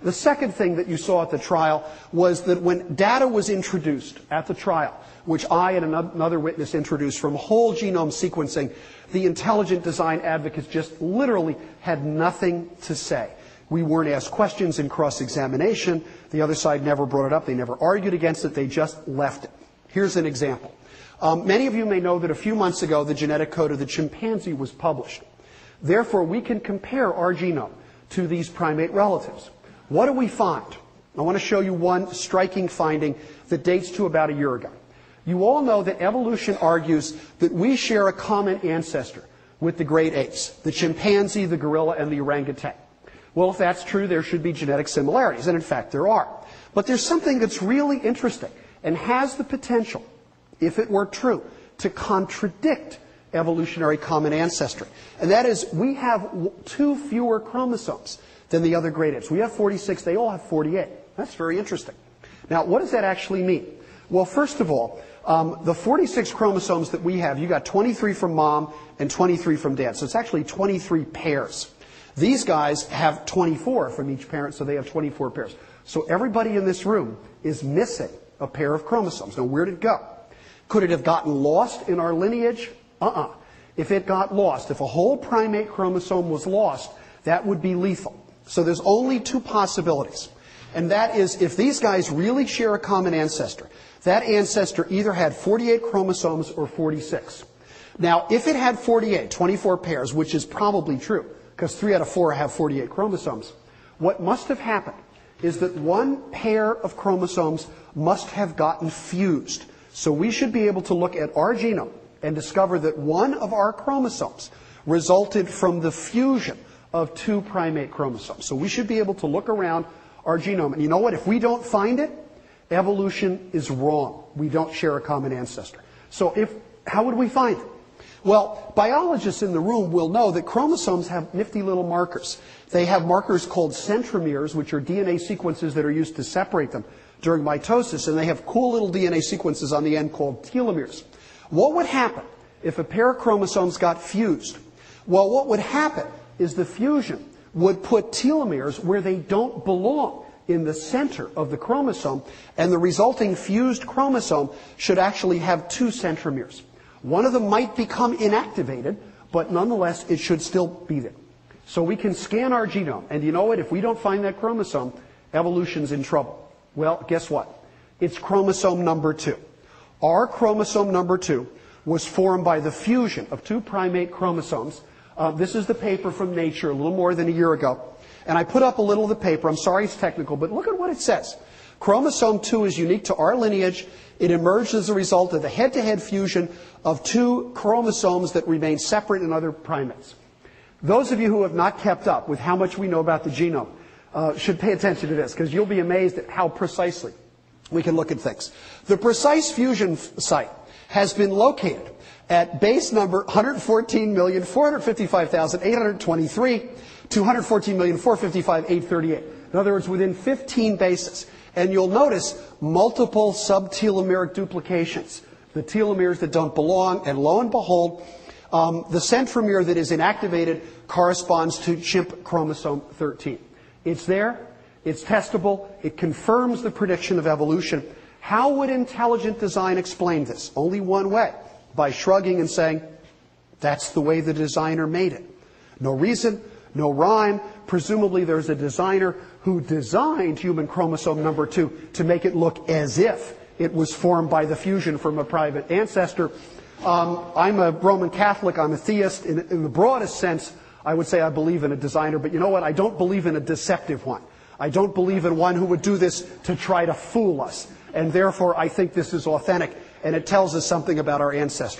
The second thing that you saw at the trial was that when data was introduced at the trial, which I and another witness introduced from whole genome sequencing, the intelligent design advocates just literally had nothing to say. We weren't asked questions in cross-examination. The other side never brought it up. They never argued against it. They just left it. Here's an example. Many of you may know that a few months ago, the genetic code of the chimpanzee was published. Therefore, we can compare our genome to these primate relatives. What do we find? I want to show you one striking finding that dates to about a year ago. You all know that evolution argues that we share a common ancestor with the great apes, the chimpanzee, the gorilla, and the orangutan. Well, if that's true, there should be genetic similarities, and in fact there are. But there's something that's really interesting and has the potential, if it were true, to contradict evolutionary common ancestry. And that is, we have 2 fewer chromosomes than the other great apes. We have 46, they all have 48. That's very interesting. Now, what does that actually mean? Well, first of all, the 46 chromosomes that we have, you got 23 from mom and 23 from dad. So it's actually 23 pairs. These guys have 24 from each parent, so they have 24 pairs. So everybody in this room is missing a pair of chromosomes. Now, where did it go? Could it have gotten lost in our lineage? If it got lost, if a whole primate chromosome was lost, that would be lethal. So there's only 2 possibilities. And that is, if these guys really share a common ancestor, that ancestor either had 48 chromosomes or 46. Now, if it had 48, 24 pairs, which is probably true, because 3 out of 4 have 48 chromosomes, what must have happened is that 1 pair of chromosomes must have gotten fused. So we should be able to look at our genome and discover that 1 of our chromosomes resulted from the fusion of 2 primate chromosomes. So we should be able to look around our genome. And you know what? If we don't find it, evolution is wrong. We don't share a common ancestor. So how would we find it? Well, biologists in the room will know that chromosomes have nifty little markers. They have markers called centromeres, which are DNA sequences that are used to separate them during mitosis, and they have cool little DNA sequences on the end called telomeres. What would happen if a pair of chromosomes got fused? Well, what would happen is the fusion would put telomeres where they don't belong, in the center of the chromosome, and the resulting fused chromosome should actually have 2 centromeres. One of them might become inactivated, but nonetheless, it should still be there. So we can scan our genome, and you know what? If we don't find that chromosome, evolution's in trouble. Well, guess what? It's chromosome number 2. Our chromosome number 2 was formed by the fusion of 2 primate chromosomes. This is the paper from Nature a little more than a year ago. And I put up a little of the paper. I'm sorry it's technical, but look at what it says. Chromosome 2 is unique to our lineage. It emerged as a result of the head-to-head fusion of 2 chromosomes that remain separate in other primates. Those of you who have not kept up with how much we know about the genome should pay attention to this, because you'll be amazed at how precisely we can look at things. The precise fusion site has been located at base number 114,455,823 to 114,455,838. In other words, within 15 bases. And you'll notice multiple subtelomeric duplications, the telomeres that don't belong, and lo and behold, the centromere that is inactivated corresponds to chimp chromosome 13. It's there, it's testable, it confirms the prediction of evolution. How would intelligent design explain this? Only one way, by shrugging and saying, that's the way the designer made it. No reason, no rhyme. Presumably there's a designer who designed human chromosome number 2 to make it look as if it was formed by the fusion from a private ancestor. I'm a Roman Catholic, I'm a theist. In the broadest sense, I would say I believe in a designer, but you know what? I don't believe in a deceptive one. I don't believe in one who would do this to try to fool us. And therefore, I think this is authentic, and it tells us something about our ancestry.